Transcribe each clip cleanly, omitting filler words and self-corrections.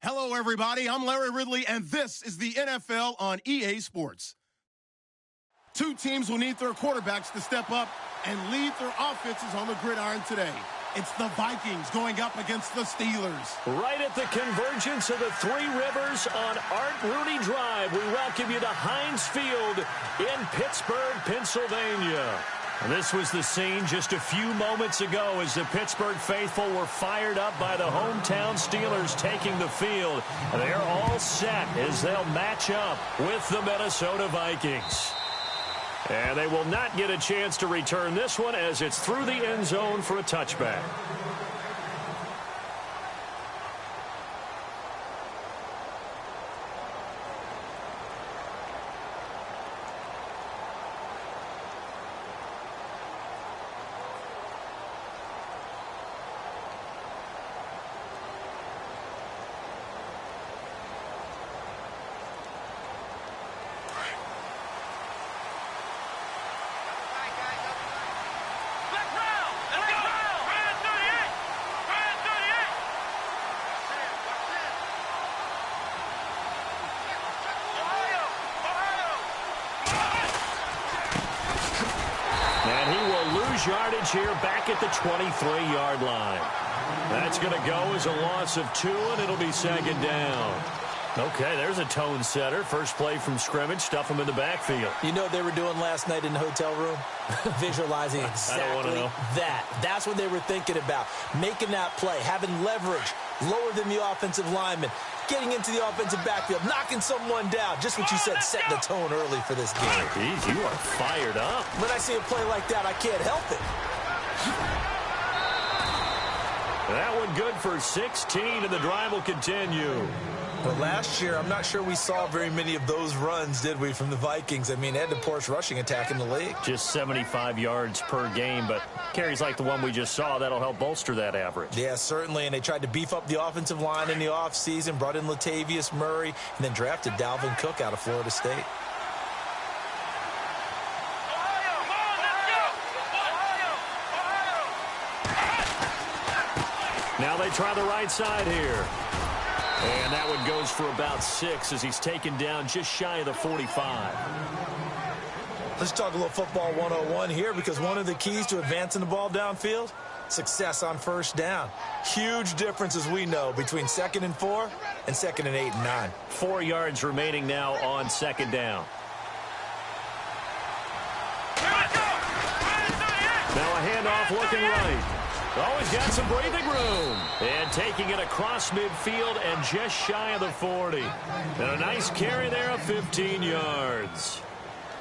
Hello, everybody. I'm Larry Ridley, and this is the NFL on EA Sports. Two teams will need their quarterbacks to step up and lead their offenses on the gridiron today. It's the Vikings going up against the Steelers. Right at the convergence of the Three Rivers on Art Rooney Drive, we welcome you to Heinz Field in Pittsburgh, Pennsylvania. This was the scene just a few moments ago as the Pittsburgh faithful were fired up by the hometown Steelers taking the field. They're all set as they'll match up with the Minnesota Vikings. And they will not get a chance to return this one as it's through the end zone for a touchback. Yardage here back at the 23-yard line. That's going to go as a loss of 2, and it'll be second down. Okay, there's a tone setter. First play from scrimmage, stuff him in the backfield. You know what they were doing last night in the hotel room? Visualizing exactly that. That's what they were thinking about. Making that play, having leverage, lower than the offensive lineman, getting into the offensive backfield, knocking someone down. Just what you said, set the tone early for this game. Jeez, you are fired up. When I see a play like that, I can't help it. That one good for 16, and the drive will continue. Well, last year, I'm not sure we saw very many of those runs, did we, from the Vikings? I mean, they had the poorest rushing attack in the league. Just 75 yards per game, but carries like the one we just saw, that'll help bolster that average. Yeah, certainly, and they tried to beef up the offensive line in the offseason, brought in Latavius Murray, and then drafted Dalvin Cook out of Florida State. Now they try the right side here. And that one goes for about 6 as he's taken down just shy of the 45. Let's talk a little football 101 here, because one of the keys to advancing the ball downfield, success on first down. Huge difference, as we know, between 2nd and 4 and 2nd and 8 and 9. 4 yards remaining now on second down. Now a handoff looking right. Oh, he's got some breathing room. And taking it across midfield and just shy of the 40. And a nice carry there of 15 yards.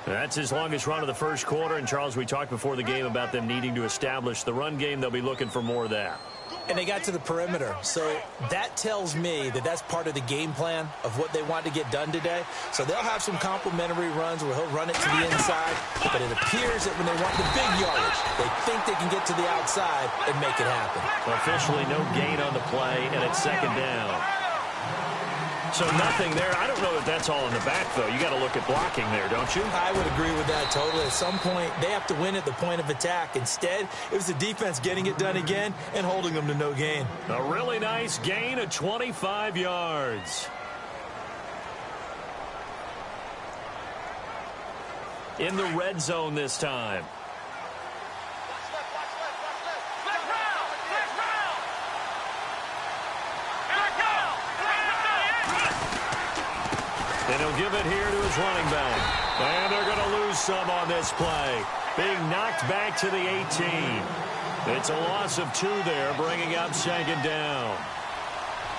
That's his longest run of the first quarter. And, Charles, we talked before the game about them needing to establish the run game. They'll be looking for more of that. And they got to the perimeter. So that tells me that that's part of the game plan of what they want to get done today. So they'll have some complimentary runs where he'll run it to the inside. But it appears that when they want the big yardage, they think they can get to the outside and make it happen. Officially no gain on the play, and it's second down. So nothing there. I don't know if that's all in the back, though. You got to look at blocking there, don't you? I would agree with that totally. At some point, they have to win at the point of attack. Instead, it was the defense getting it done again and holding them to no gain. A really nice gain of 25 yards. In the red zone this time. And he'll give it here to his running back. And they're going to lose some on this play. Being knocked back to the 18. It's a loss of 2 there, bringing up second down.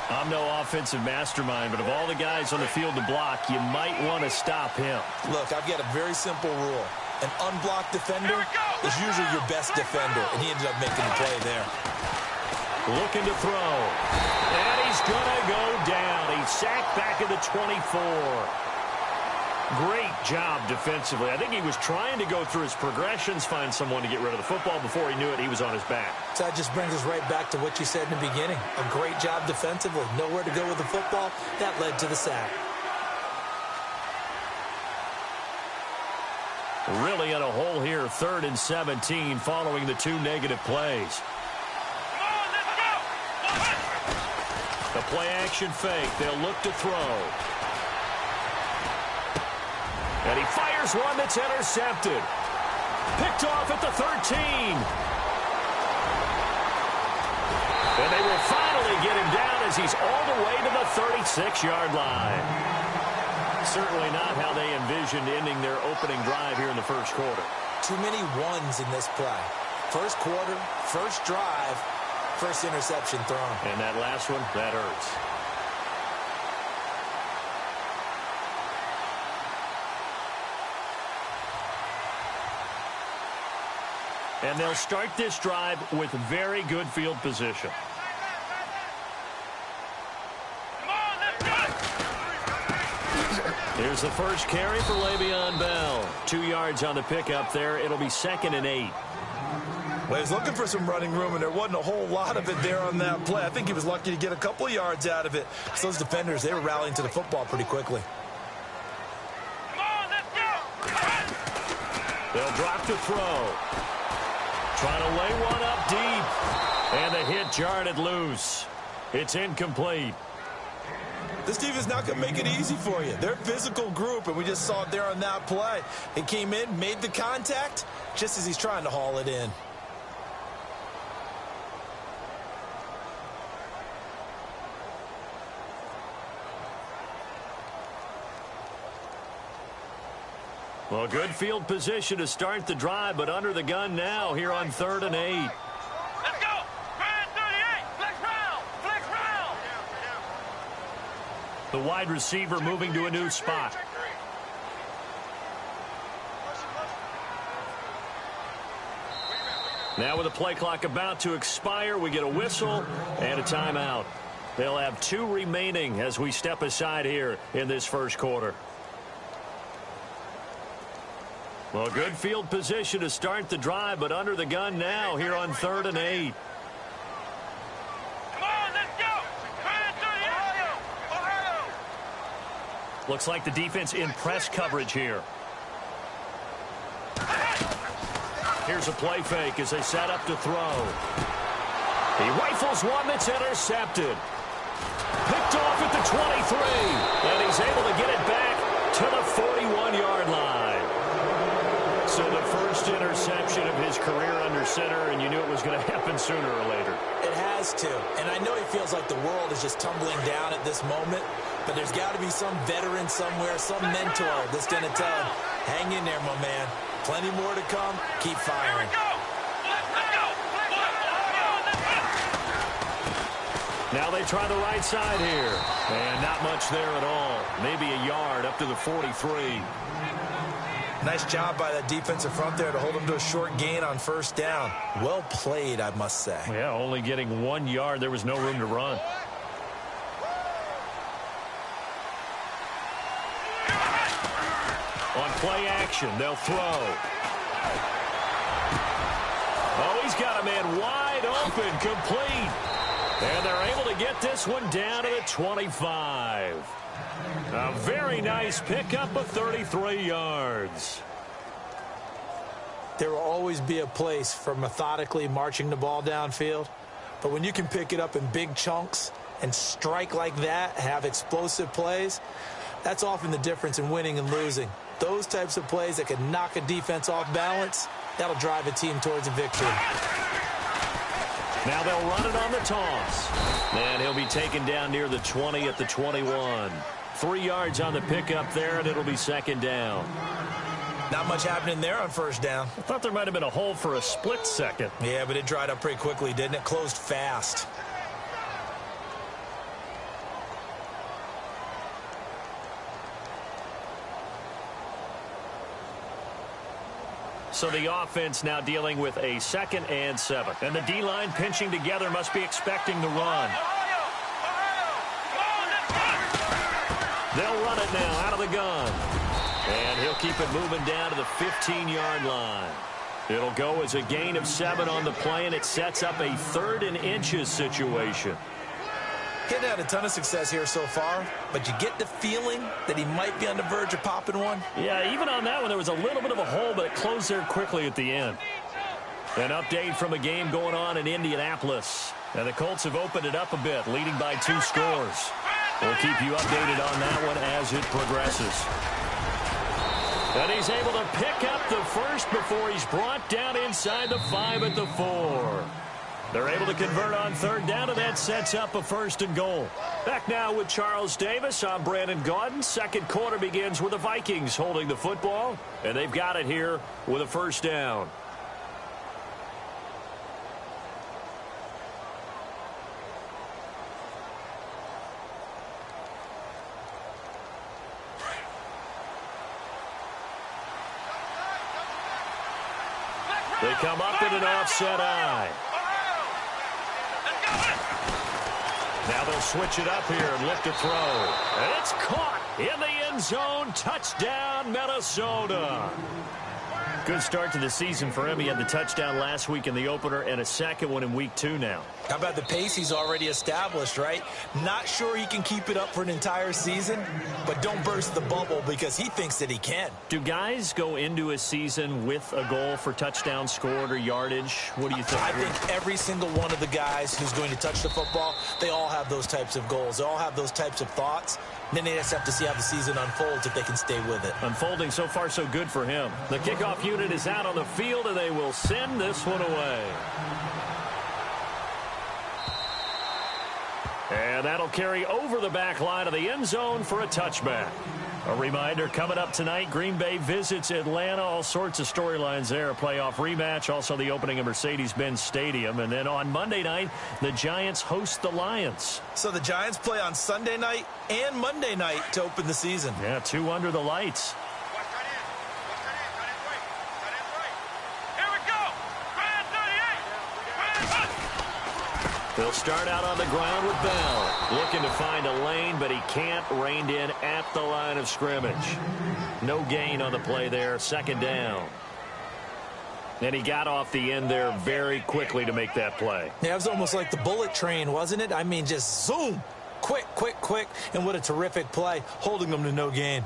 I'm no offensive mastermind, but of all the guys on the field to block, you might want to stop him. Look, I've got a very simple rule. An unblocked defender is usually your best defender, and he ended up making the play there. Looking to throw. And he's going to go down. He's sacked back at the 24. Great job defensively. I think he was trying to go through his progressions, find someone to get rid of the football. Before he knew it, he was on his back. So that just brings us right back to what you said in the beginning. A great job defensively. Nowhere to go with the football. That led to the sack. Really in a hole here, 3rd and 17 following the 2 negative plays. The play-action fake. They'll look to throw. And he fires one that's intercepted. Picked off at the 13. And they will finally get him down as he's all the way to the 36-yard line. Certainly not how they envisioned ending their opening drive here in the first quarter. Too many ones in this play. First quarter, first drive, first interception thrown. And that last one, that hurts. And they'll start this drive with very good field position. Here's the first carry for Le'Veon Bell. 2 yards on the pickup there. It'll be 2nd and 8. Well, he was looking for some running room, and there wasn't a whole lot of it there on that play. I think he was lucky to get a couple of yards out of it. So those defenders, they were rallying to the football pretty quickly. They'll drop to throw. Trying to lay one up deep. And the hit jarred it loose. It's incomplete. This team is not going to make it easy for you. They're a physical group, and we just saw it there on that play. He came in, made the contact, just as he's trying to haul it in. Well, good field position to start the drive, but under the gun now here on 3rd and 8. Let's go! Ryan 38! Flex round! Flex round! The wide receiver moving to a new spot. Now with the play clock about to expire, we get a whistle and a timeout. They'll have 2 remaining as we step aside here in this first quarter. Well, good field position to start the drive, but under the gun now here on 3rd and 8. Come on, let's go! Ryan 38! Ohio! Looks like the defense in press coverage here. Here's a play fake as they set up to throw. He rifles one that's intercepted. Picked off at the 23. And he's able to get it back to the 41-yard line. So the first interception of his career under center, and you knew it was going to happen sooner or later. It has to. And I know he feels like the world is just tumbling down at this moment, but there's got to be some veteran somewhere, some mentor that's going to tell him, hang in there, my man. Plenty more to come. Keep firing. Now they try the right side here. And not much there at all. Maybe a yard up to the 43. Nice job by that defensive front there to hold him to a short gain on first down. Well played, I must say. Yeah, only getting 1 yard. There was no room to run. On play action, they'll throw. Oh, he's got a man wide open, complete. And they're able to get this one down to the 25. A very nice pickup of 33 yards. There will always be a place for methodically marching the ball downfield. But when you can pick it up in big chunks and strike like that, have explosive plays, that's often the difference in winning and losing. Those types of plays that can knock a defense off balance, that'll drive a team towards a victory. Now they'll run it on the toss. And he'll be taken down near the 20 at the 21. 3 yards on the pickup there, and it'll be 2nd down. Not much happening there on first down. I thought there might have been a hole for a split second. Yeah, but it dried up pretty quickly, didn't it? Closed fast. So the offense now dealing with a 2nd and 7. And the D-line pinching together must be expecting the run. They'll run it now out of the gun. And he'll keep it moving down to the 15-yard line. It'll go as a gain of 7 on the play, and it sets up a 3rd and inches situation. Getting had a ton of success here so far, but you get the feeling that he might be on the verge of popping one. Yeah, even on that one, there was a little bit of a hole, but it closed there quickly at the end. An update from a game going on in Indianapolis. And the Colts have opened it up a bit, leading by 2 scores. We'll keep you updated on that one as it progresses. And he's able to pick up the first before he's brought down inside the 5 at the 4. They're able to convert on 3rd down, and that sets up a 1st and goal. Back now with Charles Davis. I'm Brandon Gaudin. Second quarter begins with the Vikings holding the football, and they've got it here with a 1st down. They come up in an offset eye. Now they'll switch it up here and look to throw. And it's caught in the end zone. Touchdown, Minnesota. Good start to the season for him. He had the touchdown last week in the opener and a second one in week 2 now. How about the pace he's already established, right? Not sure he can keep it up for an entire season, but don't burst the bubble because he thinks that he can. Do guys go into a season with a goal for touchdown scored or yardage? What do you think? I think every single one of the guys who's going to touch the football, they all have those types of goals. They all have those types of thoughts. And then they just have to see how the season unfolds if they can stay with it. Unfolding so far so good for him. The kickoff unit is out on the field, and they will send this one away. And that'll carry over the back line of the end zone for a touchback. A reminder, coming up tonight, Green Bay visits Atlanta. All sorts of storylines there. A playoff rematch, also the opening of Mercedes-Benz Stadium. And then on Monday night, the Giants host the Lions. So the Giants play on Sunday night and Monday night to open the season. Yeah, 2 under the lights. They'll start out on the ground with Bell. Looking to find a lane, but he can't. Reined in at the line of scrimmage. No gain on the play there. 2nd down. And he got off the end there very quickly to make that play. Yeah, it was almost like the bullet train, wasn't it? I mean, just zoom. Quick, quick, quick. And what a terrific play, holding them to no gain.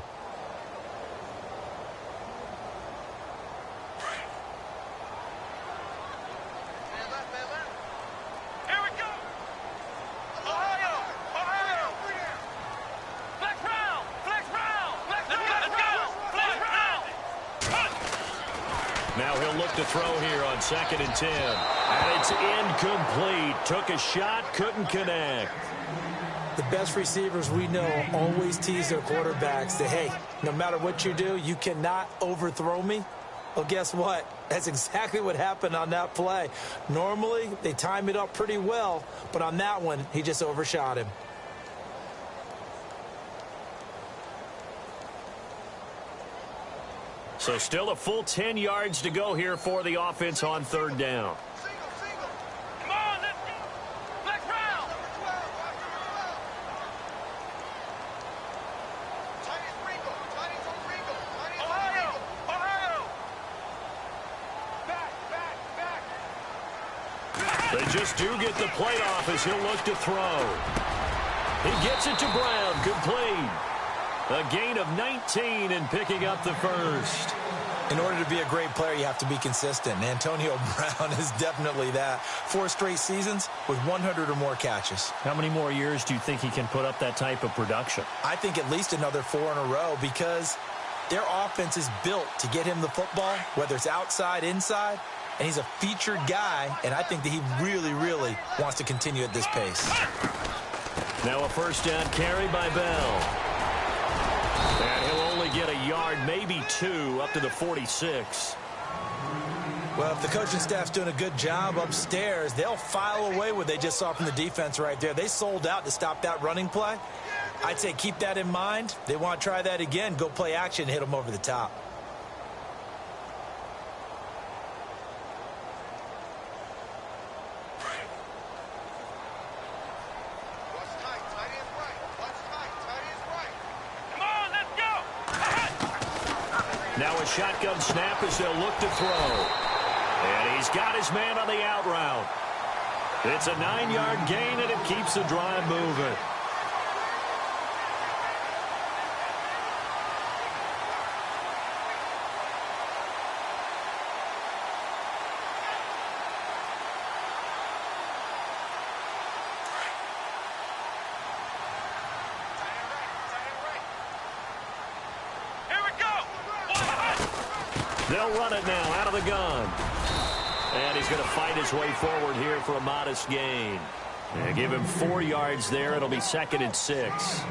To throw here on 2nd and 10. And it's incomplete. Took a shot, couldn't connect. The best receivers we know always tease their quarterbacks that, hey, no matter what you do, you cannot overthrow me. Well, guess what? That's exactly what happened on that play. Normally, they time it up pretty well, but on that one, he just overshot him. So still a full 10 yards to go here for the offense on 3rd down. Come on, let's go. Flex round. Ohio. Back. They just do get the play off as he'll look to throw. He gets it to Brown, complete. A gain of 19 and picking up the 1st. In order to be a great player, you have to be consistent. And Antonio Brown is definitely that. 4 straight seasons with 100 or more catches. How many more years do you think he can put up that type of production? I think at least another 4 in a row because their offense is built to get him the football, whether it's outside, inside. And he's a featured guy, and I think that he really, really wants to continue at this pace. Now a 1st down carry by Bell. And he'll only get a yard, maybe 2, up to the 46. Well, if the coaching staff's doing a good job upstairs, they'll file away what they just saw from the defense right there. They sold out to stop that running play. I'd say keep that in mind. They want to try that again. Go play action and hit them over the top. Now a shotgun snap as they'll look to throw. And he's got his man on the out route. It's a 9-yard gain, and it keeps the drive moving. They'll run it now out of the gun. And he's going to fight his way forward here for a modest gain. And give him 4 yards there. It'll be 2nd and 6.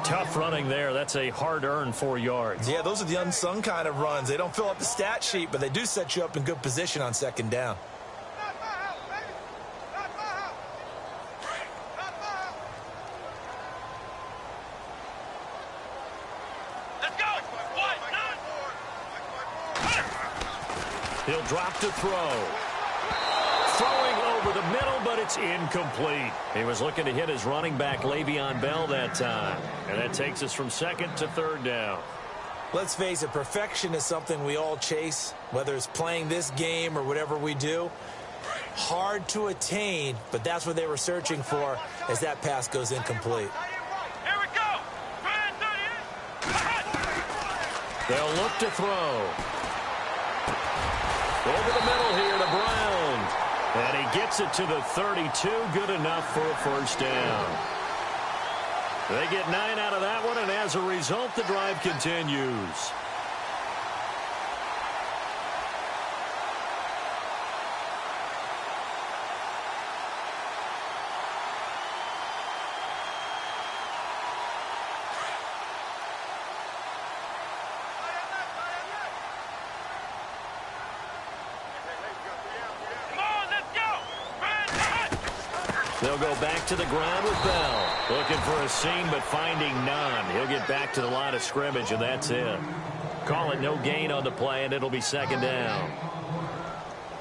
Tough running there. That's a hard-earned 4 yards. Yeah, those are the unsung kind of runs. They don't fill up the stat sheet, but they do set you up in good position on 2nd down. He'll drop to throw. Throwing over the middle, but it's incomplete. He was looking to hit his running back, Le'Veon Bell, that time. And that takes us from 2nd to 3rd down. Let's face it, perfection is something we all chase, whether it's playing this game or whatever we do. Hard to attain, but that's what they were searching for as that pass goes incomplete. Here we go. They'll look to throw. Over the middle here to Brown. And he gets it to the 32. Good enough for a 1st down. They get 9 out of that one, and as a result, the drive continues. They'll go back to the ground with Bell. Looking for a seam, but finding none. He'll get back to the line of scrimmage, and that's it. Call it no gain on the play, and it'll be 2nd down.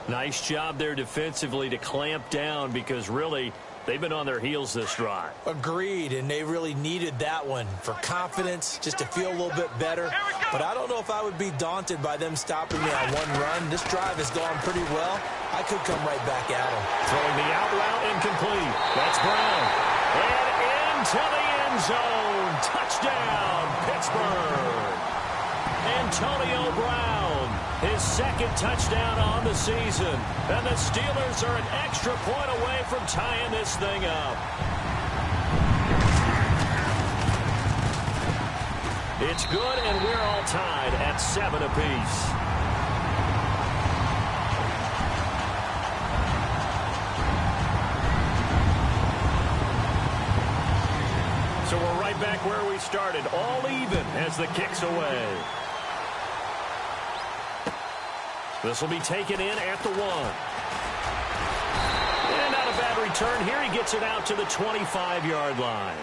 Nice job there defensively to clamp down because, really, they've been on their heels this drive. Agreed, and they really needed that one for confidence, just to feel a little bit better. But I don't know if I would be daunted by them stopping me on one run. This drive has gone pretty well. I could come right back at them. Throwing the out route incomplete. That's Brown. And into the end zone. Touchdown, Pittsburgh. Antonio Brown, his 2nd touchdown on the season. And the Steelers are an extra point away from tying this thing up. It's good, and we're all tied at 7 apiece. So we're right back where we started, all even as the kick's away. This will be taken in at the 1. And not a bad return here. He gets it out to the 25-yard line.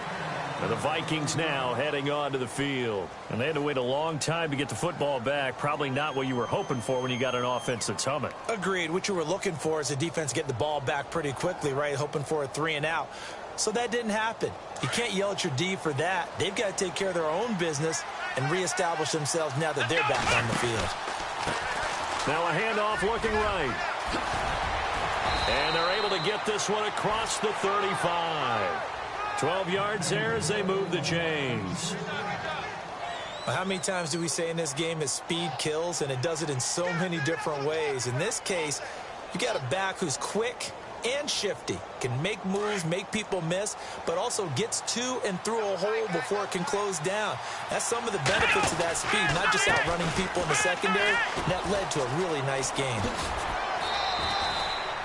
And the Vikings now heading onto the field. And they had to wait a long time to get the football back. Probably not what you were hoping for when you got an offense that's humming. Agreed. What you were looking for is a defense getting the ball back pretty quickly, right? Hoping for a 3 and out. So that didn't happen. You can't yell at your D for that. They've got to take care of their own business and reestablish themselves now that they're back on the field. Now a handoff looking right. And they're able to get this one across the 35. 12 yards there as they move the chains. Well, how many times do we say in this game that speed kills, and it does it in so many different ways? In this case, you got a back who's quick and shifty, can make moves, make people miss, but also gets to and through a hole before it can close down. That's some of the benefits of that speed, not just outrunning people in the secondary. That led to a really nice game.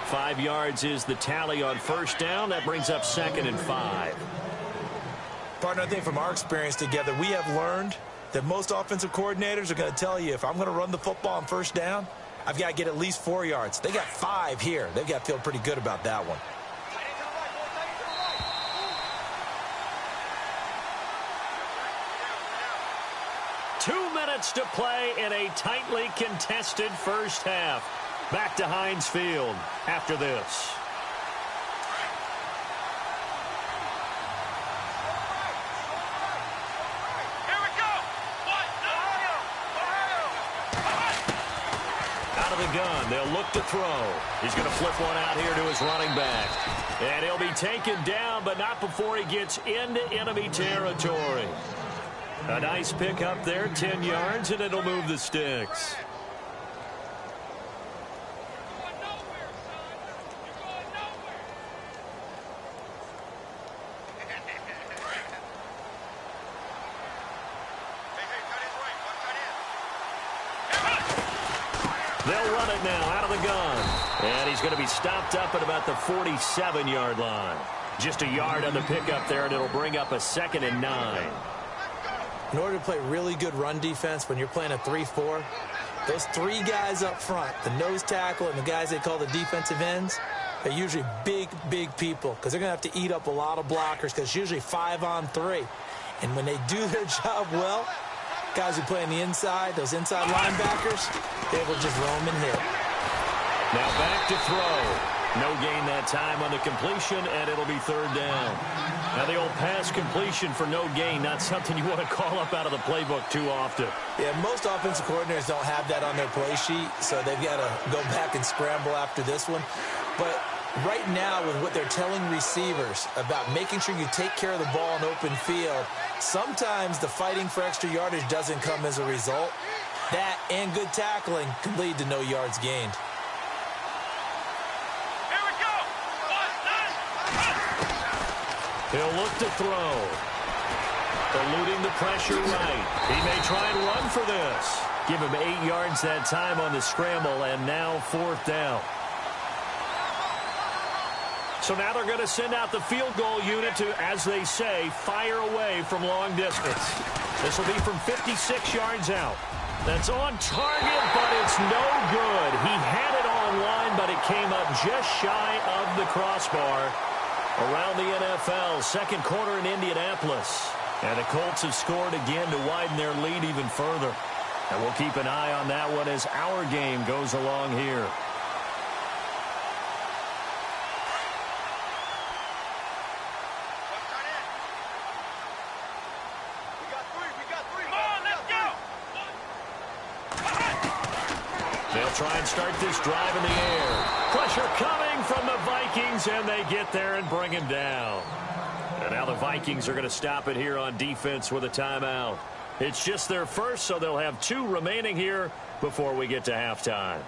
5 yards is the tally on 1st down. That brings up 2nd and 5. Partner, I think from our experience together, we have learned that most offensive coordinators are going to tell you, if I'm going to run the football on 1st down, I've got to get at least 4 yards. They got 5 here. They've got to feel pretty good about that one. Two minutes to play in a tightly contested first half. Back to Heinz Field after this. Here we go. Out of the gun, they'll look to throw. He's going to flip one out here to his running back. And he'll be taken down, but not before he gets into enemy territory. A nice pick up there, 10 yards, and it'll move the sticks. They'll run it now out of the gun. And he's going to be stopped up at about the 47-yard line. Just a yard on the pickup there, and it'll bring up a 2nd and 9. In order to play really good run defense when you're playing a 3-4, those 3 guys up front, the nose tackle and the guys they call the defensive ends, they're usually big, big people because they're going to have to eat up a lot of blockers because it's usually 5-on-3. And when they do their job well, guys who play on the inside, those inside linebackers, they will just roam and hit. Now back to throw. No gain that time on the completion, and it'll be 3rd down. Now the old pass completion for no gain, not something you want to call up out of the playbook too often. Yeah, most offensive coordinators don't have that on their play sheet, so they've got to go back and scramble after this one. But right now, with what they're telling receivers about making sure you take care of the ball in open field, sometimes the fighting for extra yardage doesn't come as a result. That and good tackling can lead to no yards gained. He'll look to throw. Eluding the pressure right. He may try and run for this. Give him 8 yards that time on the scramble, and now 4th down. So now they're going to send out the field goal unit to, as they say, fire away from long distance. This will be from 56 yards out. That's on target, but it's no good. He had it on line, but it came up just shy of the crossbar. Around the NFL, 2nd quarter in Indianapolis. And the Colts have scored again to widen their lead even further. And we'll keep an eye on that one as our game goes along here. They'll try and start this drive in the air. Pressure coming from the Vikings, and they get there and bring him down. And now the Vikings are going to stop it here on defense with a timeout. It's just their first, so they'll have 2 remaining here before we get to halftime.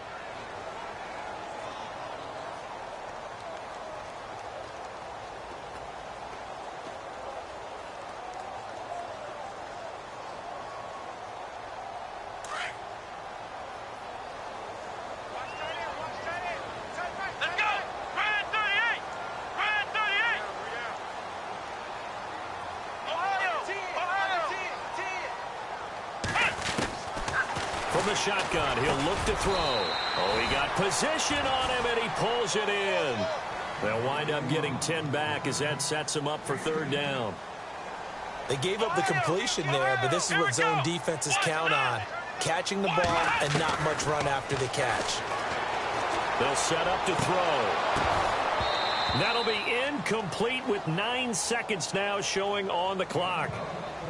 From the shotgun, he'll look to throw. Oh, he got position on him, and he pulls it in. They'll wind up getting 10 back as that sets him up for 3rd down. They gave up the completion there, but this is what zone defenses count on. Catching the ball and not much run after the catch. They'll set up to throw. That'll be incomplete with 9 seconds now showing on the clock.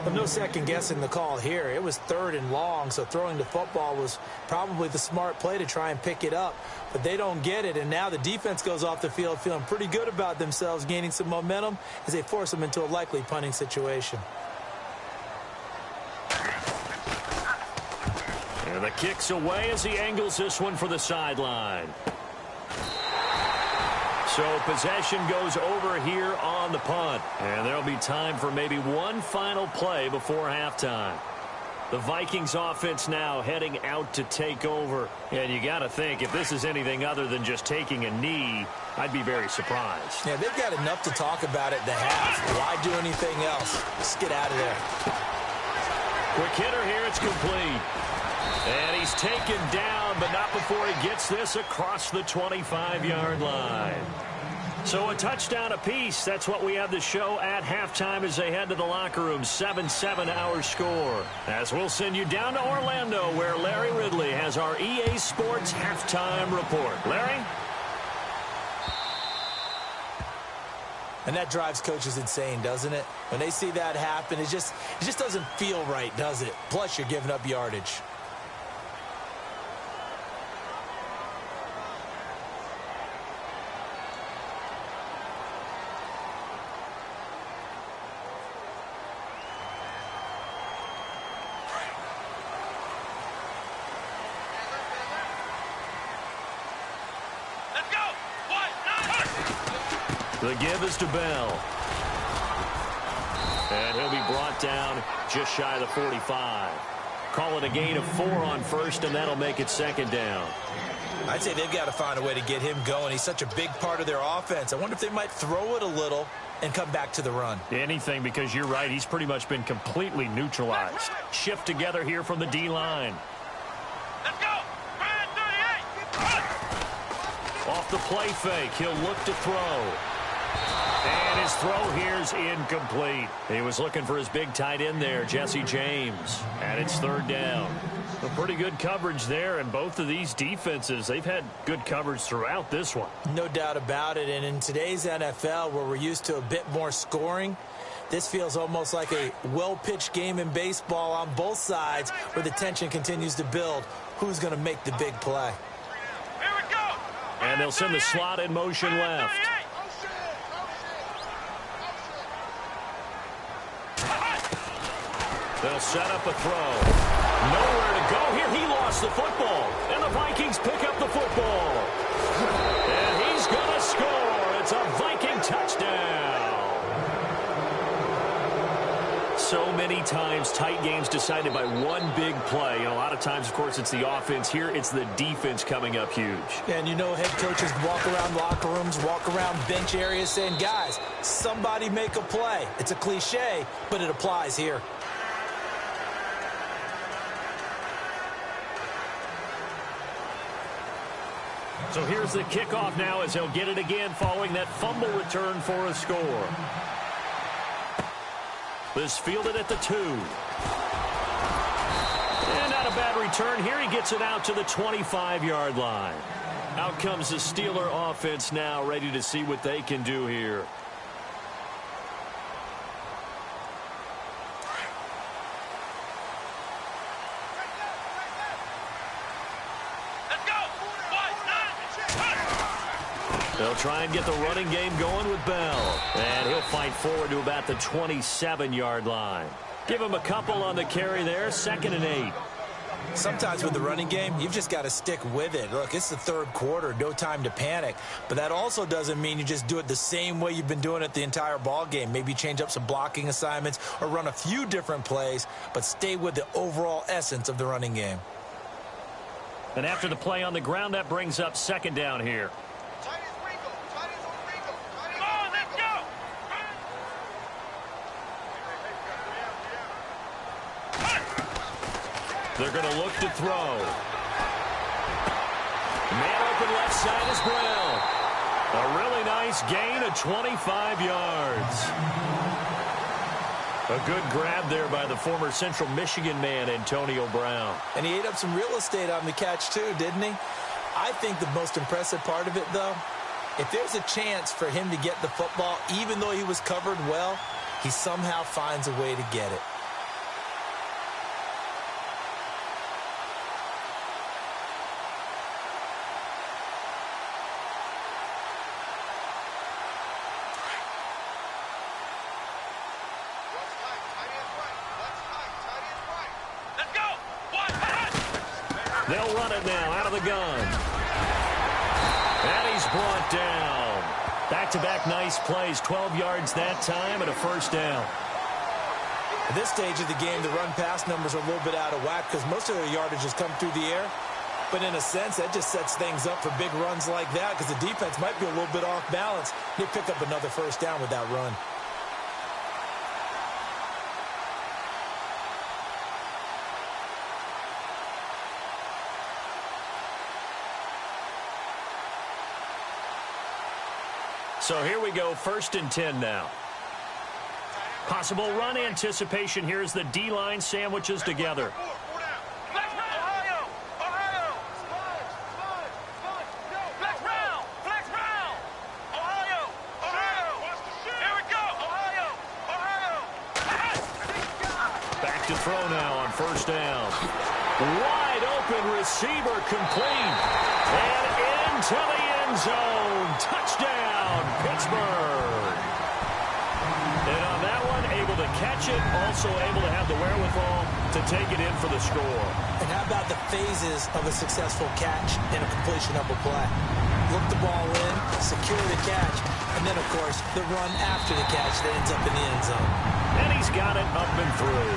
But no second guessing the call here. It was 3rd and long, so throwing the football was probably the smart play to try and pick it up. But they don't get it, and now the defense goes off the field feeling pretty good about themselves, gaining some momentum as they force them into a likely punting situation. And the kick's away as he angles this one for the sideline. So possession goes over here on the punt. And there'll be time for maybe one final play before halftime. The Vikings offense now heading out to take over. And you got to think, if this is anything other than just taking a knee, I'd be very surprised. Yeah, they've got enough to talk about at the half. Why do anything else? Just get out of there. Quick hitter here, it's complete. And he's taken down, but not before he gets this across the 25-yard line. So a touchdown apiece. That's what we have to show at halftime as they head to the locker room. 7-7 our score. As we'll send you down to Orlando, where Larry Ridley has our EA Sports halftime report. Larry? And that drives coaches insane, doesn't it? When they see that happen, it just doesn't feel right, does it? Plus, you're giving up yardage. The give is to Bell. And he'll be brought down just shy of the 45. Call it a gain of 4 on first, and that'll make it second down. I'd say they've got to find a way to get him going. He's such a big part of their offense. I wonder if they might throw it a little and come back to the run. Anything, because you're right. He's pretty much been completely neutralized. Shift together here from the D-line. Let's go. Man 38. Off the play fake, he'll look to throw. And his throw here's incomplete. He was looking for his big tight end there, Jesse James. And it's third down. A pretty good coverage there, and both of these defenses, they've had good coverage throughout this one. No doubt about it, and in today's NFL, where we're used to a bit more scoring, this feels almost like a well-pitched game in baseball on both sides where the tension continues to build. Who's going to make the big play? Here we go. And they'll send the slot in motion left. They'll set up a throw. Nowhere to go here. He lost the football. And the Vikings pick up the football. And he's going to score. It's a Viking touchdown. So many times tight games decided by one big play. And a lot of times, of course, it's the offense. Here, it's the defense coming up huge. And you know, head coaches walk around locker rooms, walk around bench areas saying, guys, somebody make a play. It's a cliche, but it applies here. So here's the kickoff now as he'll get it again following that fumble return for a score. This fielded at the 2. And not a bad return here. He gets it out to the 25-yard line. Out comes the Steeler offense now, ready to see what they can do here. They'll try and get the running game going with Bell. And he'll fight forward to about the 27-yard line. Give him a couple on the carry there. 2nd and 8. Sometimes with the running game, you've just got to stick with it. Look, it's the third quarter, no time to panic. But that also doesn't mean you just do it the same way you've been doing it the entire ball game. Maybe change up some blocking assignments or run a few different plays, but stay with the overall essence of the running game. And after the play on the ground, that brings up 2nd down here. They're going to look to throw. Man open left side is Brown. A really nice gain of 25 yards. A good grab there by the former Central Michigan man, Antonio Brown. And he ate up some real estate on the catch too, didn't he? I think the most impressive part of it, though, if there's a chance for him to get the football, even though he was covered well, he somehow finds a way to get it. They'll run it now out of the gun. And he's brought down. Back-to-back nice plays. 12 yards that time and a first down. At this stage of the game, the run-pass numbers are a little bit out of whack because most of their yardage has come through the air. But in a sense, that just sets things up for big runs like that because the defense might be a little bit off balance. They pick up another first down with that run. So here we go, 1st and 10 now. Possible run anticipation. Here's the D-line sandwiches together. Back to throw now on first down. Wide open receiver complete. And into the end zone. Touchdown, Pittsburgh. And on that one, able to catch it, also able to have the wherewithal to take it in for the score. And how about the phases of a successful catch and a completion of a play? Look the ball in, secure the catch, and then, of course, the run after the catch that ends up in the end zone. And he's got it up and through.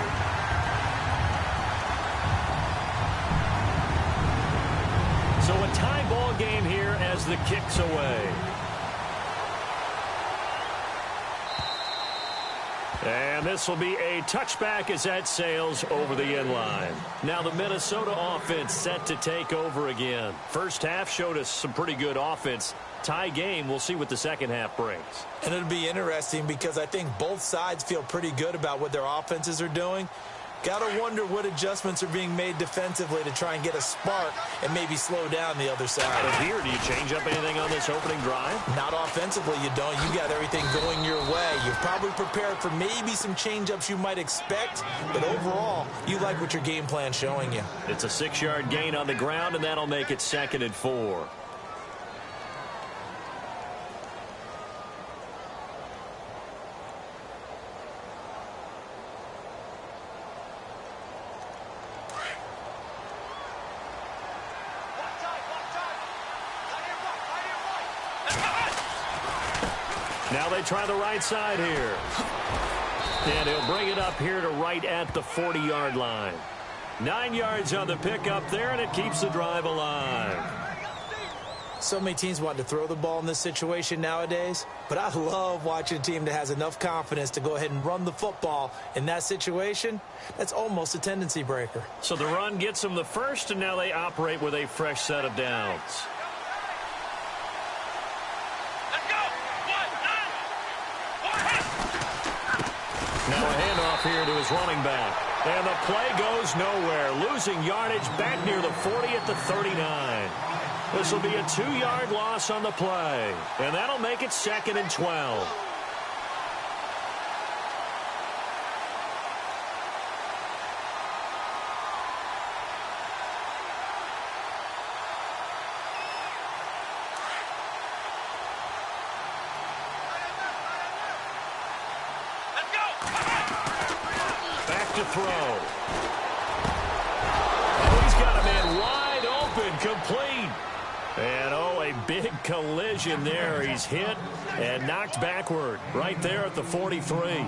tie ball game here as the kick's away. And this will be a touchback as that sails over the end line. Now the Minnesota offense set to take over again. First half showed us some pretty good offense. Tie game, we'll see what the second half brings. And it'll be interesting because I think both sides feel pretty good about what their offenses are doing. Got to wonder what adjustments are being made defensively to try and get a spark and maybe slow down the other side. But here, do you change up anything on this opening drive? Not offensively, you don't. You got everything going your way. You're probably prepared for maybe some change-ups you might expect, but overall, you like what your game plan's showing you. It's a 6-yard gain on the ground, and that'll make it 2nd and 4. Now they try the right side here. And he'll bring it up here to right at the 40-yard line. 9 yards on the pickup there, and it keeps the drive alive. So many teams want to throw the ball in this situation nowadays, but I love watching a team that has enough confidence to go ahead and run the football in that situation. That's almost a tendency breaker. So the run gets them the first, and now they operate with a fresh set of downs. Now a handoff here to his running back. And the play goes nowhere. Losing yardage back near the 40 at the 39. This will be a 2-yard loss on the play. And that'll make it 2nd and 12. To throw. Oh, he's got a man wide open, complete. And, oh, a big collision there. He's hit and knocked backward right there at the 43.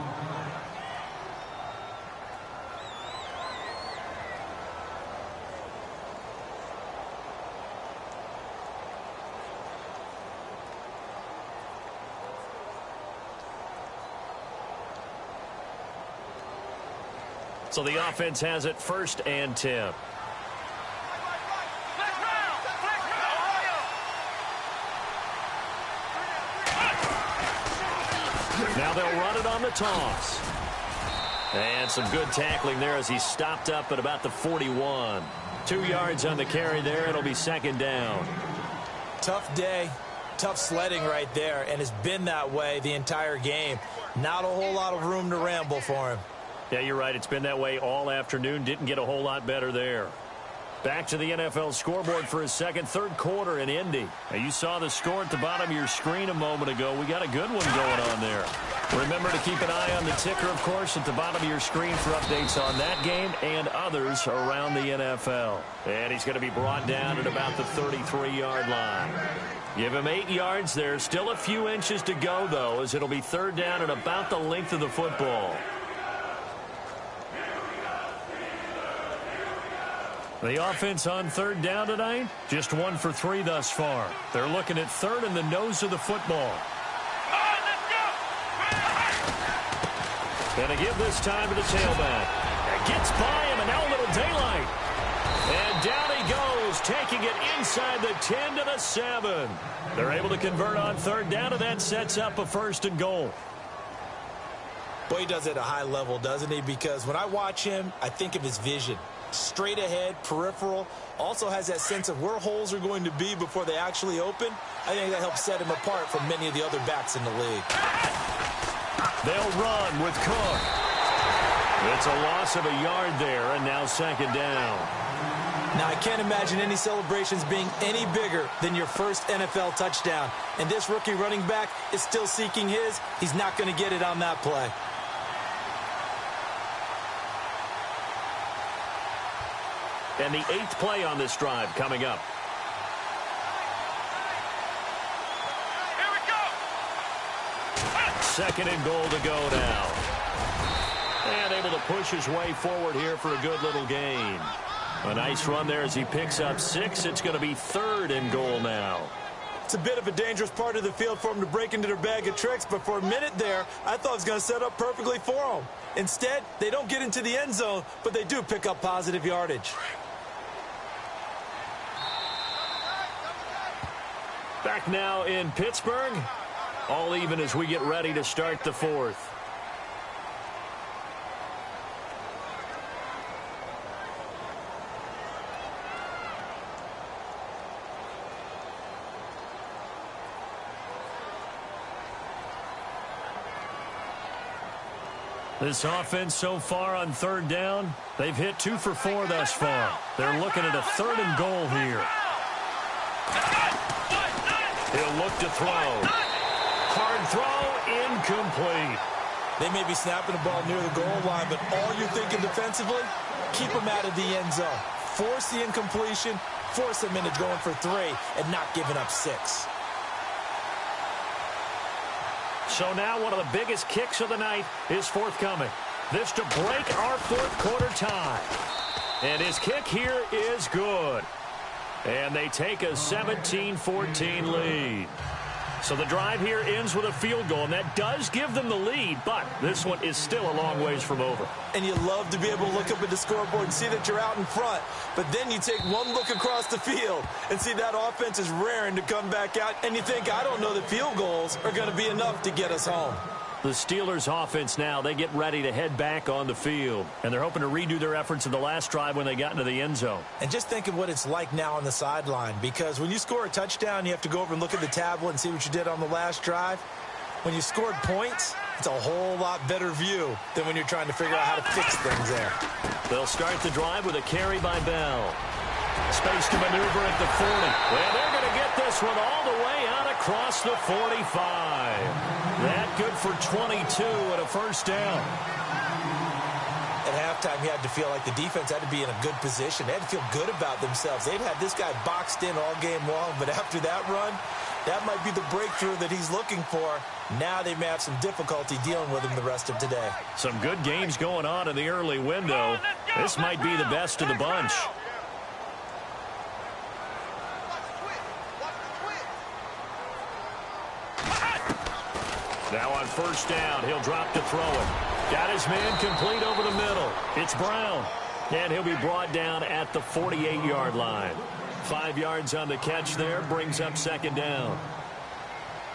So the offense has it 1st and 10. Now they'll run it on the toss. And some good tackling there as he stopped up at about the 41. 2 yards on the carry there. It'll be 2nd down. Tough day. Tough sledding right there, and it's been that way the entire game. Not a whole lot of room to ramble for him. Yeah, you're right. It's been that way all afternoon. Didn't get a whole lot better there. Back to the NFL scoreboard for his third quarter in Indy. Now, you saw the score at the bottom of your screen a moment ago. We got a good one going on there. Remember to keep an eye on the ticker, of course, at the bottom of your screen for updates on that game and others around the NFL. And he's going to be brought down at about the 33-yard line. Give him 8 yards there. Still a few inches to go, though, as it'll be 3rd down at about the length of the football. The offense on 3rd down tonight, just 1 for 3 thus far. They're looking at 3rd in the nose of the football. And a give this time to the tailback. It gets by him, and now a little daylight. And down he goes, taking it inside the 10 to the 7. They're able to convert on 3rd down, and that sets up a 1st and goal. Boy, he does it at a high level, doesn't he? Because when I watch him, I think of his vision. Straight ahead, peripheral, also has that sense of where holes are going to be before they actually open. I think that helps set him apart from many of the other backs in the league. They'll run with Cook. It's a loss of a yard there, and now 2nd down. Now, I can't imagine any celebrations being any bigger than your first NFL touchdown. And this rookie running back is still seeking his. He's not going to get it on that play. And the 8th play on this drive coming up. Here we go. 2nd and goal to go now. And able to push his way forward here for a good little gain. A nice run there as he picks up 6. It's going to be 3rd and goal now. It's a bit of a dangerous part of the field for them to break into their bag of tricks, but for a minute there, I thought it was going to set up perfectly for them. Instead, they don't get into the end zone, but they do pick up positive yardage. Back now in Pittsburgh. All even as we get ready to start the 4th. This offense so far on 3rd down, they've hit 2 for 4 thus far. They're looking at a 3rd and goal here. He'll look to throw. Hard throw, incomplete. They may be snapping the ball near the goal line, but all you're thinking defensively, keep them out of the end zone. Force the incompletion, force them into going for 3, and not giving up 6. So now one of the biggest kicks of the night is forthcoming. This to break our 4th quarter tie. And his kick here is good. And they take a 17-14 lead. So the drive here ends with a field goal, and that does give them the lead, but this one is still a long ways from over. And you love to be able to look up at the scoreboard and see that you're out in front, but then you take one look across the field and see that offense is raring to come back out, and you think, I don't know that field goals are going to be enough to get us home. The Steelers offense now, they get ready to head back on the field. And they're hoping to redo their efforts in the last drive when they got into the end zone. And just think of what it's like now on the sideline. Because when you score a touchdown, you have to go over and look at the tablet and see what you did on the last drive. When you scored points, it's a whole lot better view than when you're trying to figure out how to fix things there. They'll start the drive with a carry by Bell. Space to maneuver at the 40. Well, they're going to get this one all the way out across the 45. That good for 22 and a 1st down. At halftime, you had to feel like the defense had to be in a good position. They had to feel good about themselves. They'd had this guy boxed in all game long, but after that run, that might be the breakthrough that he's looking for. Now they may have some difficulty dealing with him the rest of today. Some good games going on in the early window. This might be the best of the bunch. Now on 1st down, he'll drop to throw it. Got his man complete over the middle. It's Brown. And he'll be brought down at the 48-yard line. 5 yards on the catch there, brings up 2nd down.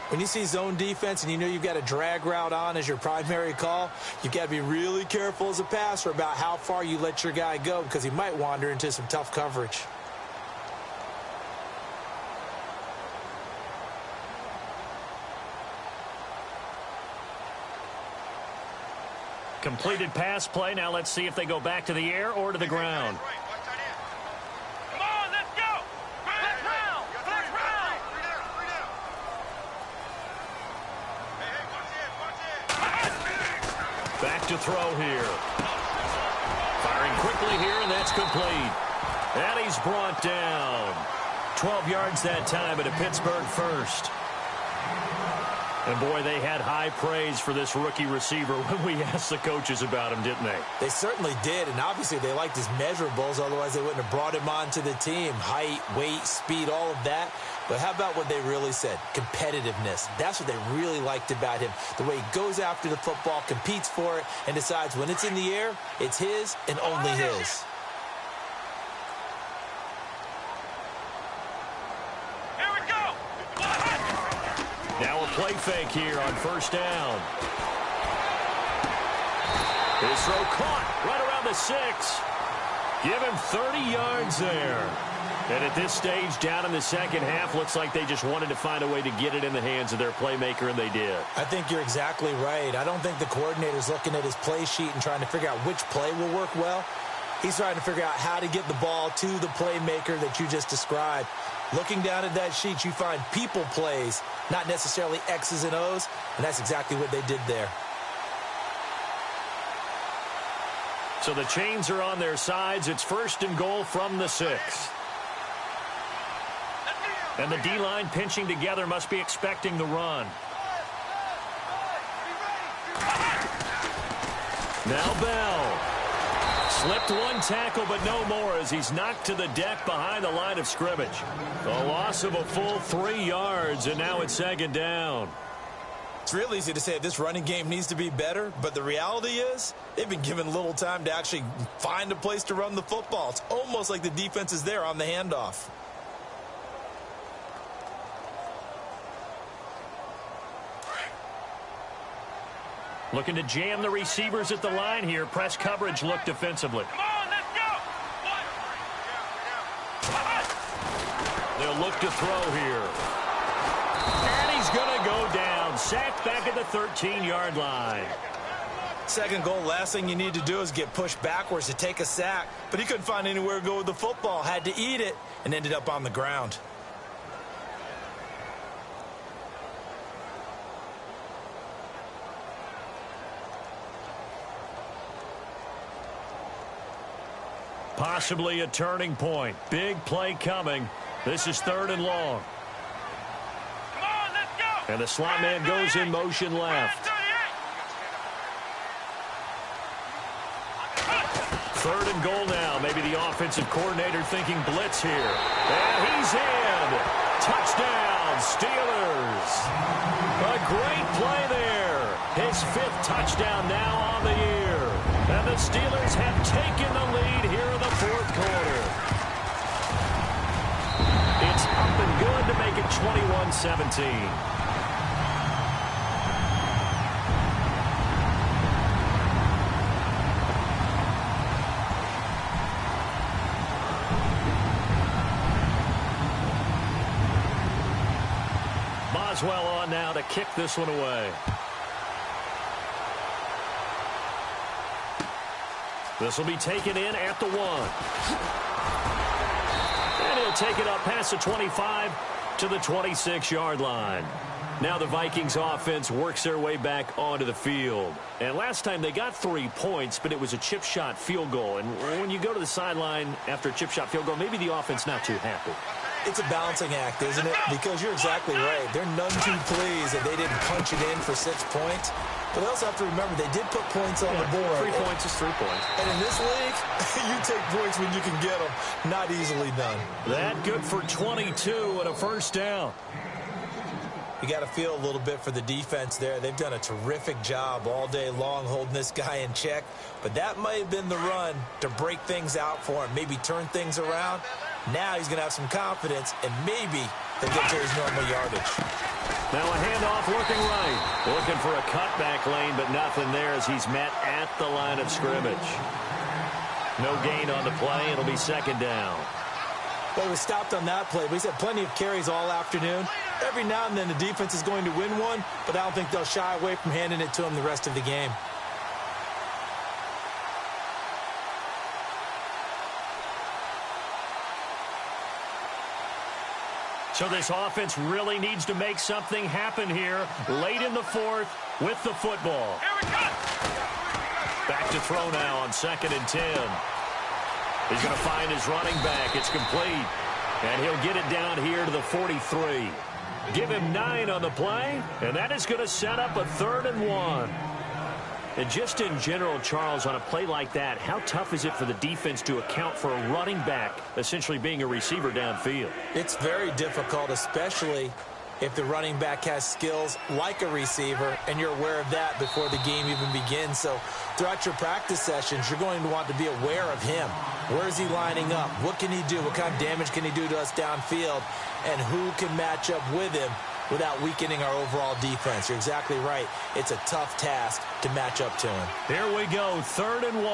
When you see zone defense and you know you've got a drag route on as your primary call, you've got to be really careful as a passer about how far you let your guy go because he might wander into some tough coverage. Completed pass play. Now let's see if they go back to the air or to the ground. Come on, let's go. Flex round. Flex round. Back to throw here. Firing quickly here, and that's complete. And he's brought down. 12 yards that time at a Pittsburgh 1st. And, boy, they had high praise for this rookie receiver when we asked the coaches about him, didn't they? They certainly did, and obviously they liked his measurables, otherwise they wouldn't have brought him onto the team. Height, weight, speed, all of that. But how about what they really said? Competitiveness. That's what they really liked about him. The way he goes after the football, competes for it, and decides when it's in the air, it's his and only his. Now a play fake here on 1st down. His throw caught right around the 6. Give him 30 yards there. And at this stage, down in the 2nd half, looks like they just wanted to find a way to get it in the hands of their playmaker, and they did. I think you're exactly right. I don't think the coordinator's looking at his play sheet and trying to figure out which play will work well. He's trying to figure out how to get the ball to the playmaker that you just described. Looking down at that sheet, you find people plays, not necessarily X's and O's, and that's exactly what they did there. So the chains are on their sides. It's 1st and goal from the 6. And the D-line pinching together must be expecting the run. Now Bell. Slipped one tackle, but no more as he's knocked to the deck behind the line of scrimmage. A loss of a full 3 yards, and now it's second down. It's real easy to say this running game needs to be better, but the reality is they've been given little time to actually find a place to run the football. It's almost like the defense is there on the handoff. Looking to jam the receivers at the line here. Press coverage look defensively. Come on, let's go. They'll look to throw here. And he's going to go down. Sacked back at the 13-yard line. Second goal, last thing you need to do is get pushed backwards to take a sack. But he couldn't find anywhere to go with the football. Had to eat it and ended up on the ground. Possibly a turning point. Big play coming. This is 3rd and long. Come on, let's go. And the slot man goes in motion left. 3rd and goal now. Maybe the offensive coordinator thinking blitz here. And he's in. Touchdown, Steelers. A great play there. His 5th touchdown now on the year. And the Steelers have taken the lead here in the 4th quarter. It's up and good to make it 21-17. Boswell on now to kick this one away. This will be taken in at the 1. And he'll take it up past the 25 to the 26-yard line. Now the Vikings offense works their way back onto the field. And last time they got 3 points, but it was a chip shot field goal. And when you go to the sideline after a chip shot field goal, maybe the offense not too happy. It's a balancing act, isn't it? Because you're exactly right. They're none too pleased that they didn't punch it in for 6 points. But they also have to remember they did put points on the board. 3 points is 3 points. And in this league, you take points when you can get them. Not easily done. That good for 22 and a first down. You got to feel a little bit for the defense there. They've done a terrific job all day long holding this guy in check. But that might have been the run to break things out for him, maybe turn things around. Now he's going to have some confidence, and maybe he'll get to his normal yardage. Now a handoff looking right. Looking for a cutback lane, but nothing there as he's met at the line of scrimmage. No gain on the play. It'll be second down. Well, he was stopped on that play, but he's had plenty of carries all afternoon. Every now and then the defense is going to win one, but I don't think they'll shy away from handing it to him the rest of the game. So this offense really needs to make something happen here late in the 4th with the football. Back to throw now on 2nd and 10. He's going to find his running back. It's complete. And he'll get it down here to the 43. Give him 9 on the play, and that is going to set up a 3rd and 1. And just in general, Charles, on a play like that, how tough is it for the defense to account for a running back essentially being a receiver downfield? It's very difficult, especially if the running back has skills like a receiver, and you're aware of that before the game even begins. So throughout your practice sessions, you're going to want to be aware of him. Where is he lining up? What can he do? What kind of damage can he do to us downfield? And who can match up with him without weakening our overall defense? You're exactly right. It's a tough task to match up to him. Here we go, 3rd and 1.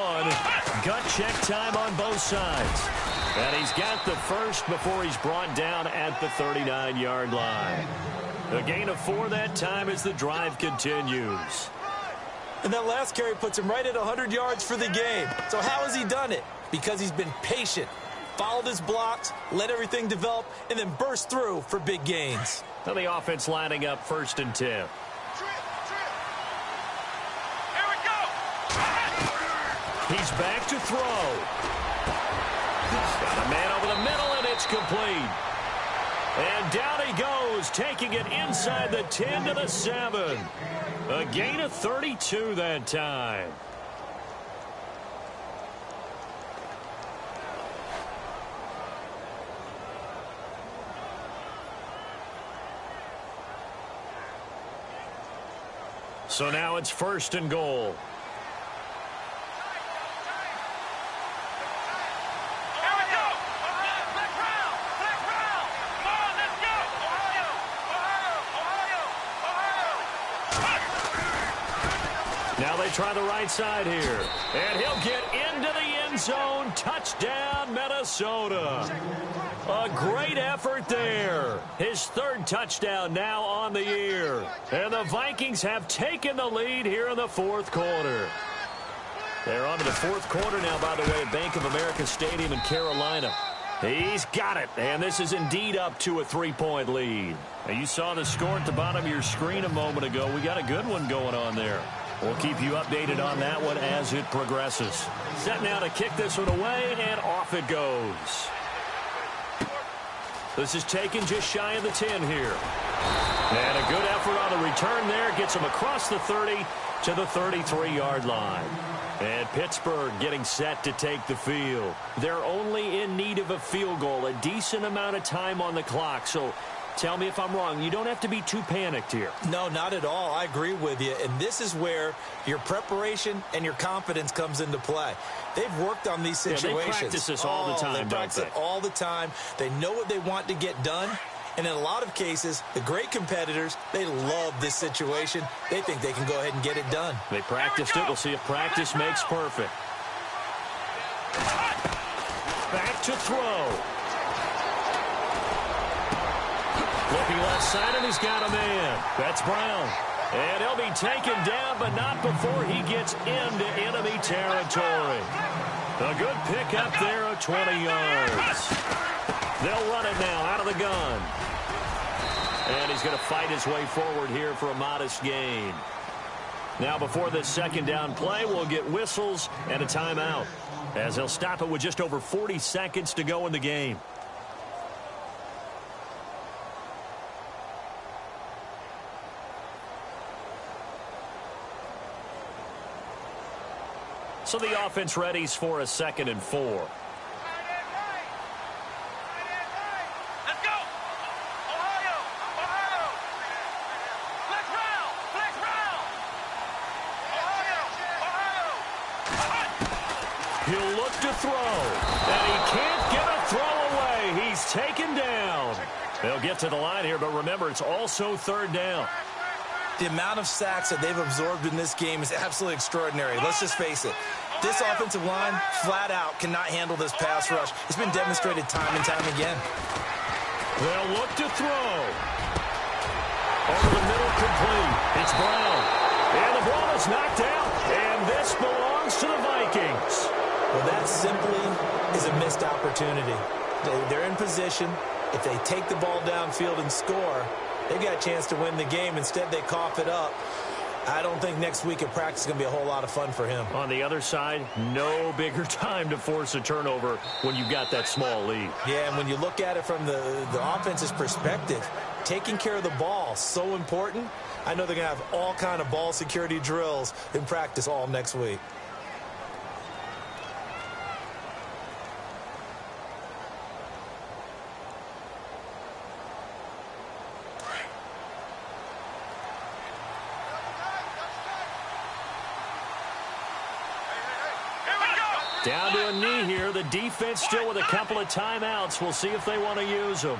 Gut check time on both sides. And he's got the first before he's brought down at the 39-yard line. A gain of 4 that time as the drive continues. And that last carry puts him right at 100 yards for the game. So how has he done it? Because he's been patient, followed his blocks, let everything develop, and then burst through for big gains. Now the offense lining up 1st and 10. Here we go. He's back to throw. Got a man over the middle, and it's complete. And down he goes, taking it inside the 10 to the 7. A gain of 32 that time. So now it's 1st and goal. Now they try the right side here. And he'll get into the end zone. Touchdown, Minnesota. A great effort there. His 3rd touchdown now on the year. And the Vikings have taken the lead here in the 4th quarter. They're on to the 4th quarter now, by the way, at Bank of America Stadium in Carolina. He's got it, and this is indeed up to a 3-point lead. Now, you saw the score at the bottom of your screen a moment ago. We got a good one going on there. We'll keep you updated on that one as it progresses. Set now to kick this one away, and off it goes. This is taken just shy of the 10 here. And a good effort on the return there. Gets him across the 30 to the 33-yard line. And Pittsburgh getting set to take the field. They're only in need of a field goal, a decent amount of time on the clock. So tell me if I'm wrong. You don't have to be too panicked here. No, not at all. I agree with you. And this is where your preparation and your confidence comes into play. They've worked on these situations. Yeah, they practice this all the time, They practice it all the time. They know what they want to get done. And in a lot of cases, the great competitors, they love this situation. They think they can go ahead and get it done. They practiced it. We'll see if practice makes perfect. Back to throw. Looking left side, and he's got a man. That's Brown. And he'll be taken down, but not before he gets into enemy territory. A good pickup there of 20 yards. They'll run it now out of the gun. And he's going to fight his way forward here for a modest gain. Now before this 2nd down play, we'll get whistles and a timeout, as he'll stop it with just over 40 seconds to go in the game. So the offense readies for a 2nd and 4. He'll look to throw, and he can't get a throw away. He's taken down. They'll get to the line here, but remember, it's also 3rd down. The amount of sacks that they've absorbed in this game is absolutely extraordinary. Let's just face it. This offensive line, flat out, cannot handle this pass rush. It's been demonstrated time and time again. They'll look to throw. Over the middle, complete. It's Brown. And the ball is knocked out, and this belongs to the Vikings. Well, that simply is a missed opportunity. They're in position. If they take the ball downfield and score, they've got a chance to win the game. Instead, they cough it up. I don't think next week at practice is going to be a whole lot of fun for him. On the other side, no bigger time to force a turnover when you've got that small lead. Yeah, and when you look at it from the offense's perspective, taking care of the ball, so important. I know they're going to have all kind of ball security drills in practice all next week. Down to a knee here. The defense still with a couple of timeouts. We'll see if they want to use them.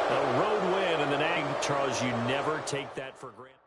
A road win in the Nag, Charles, you never take that for granted.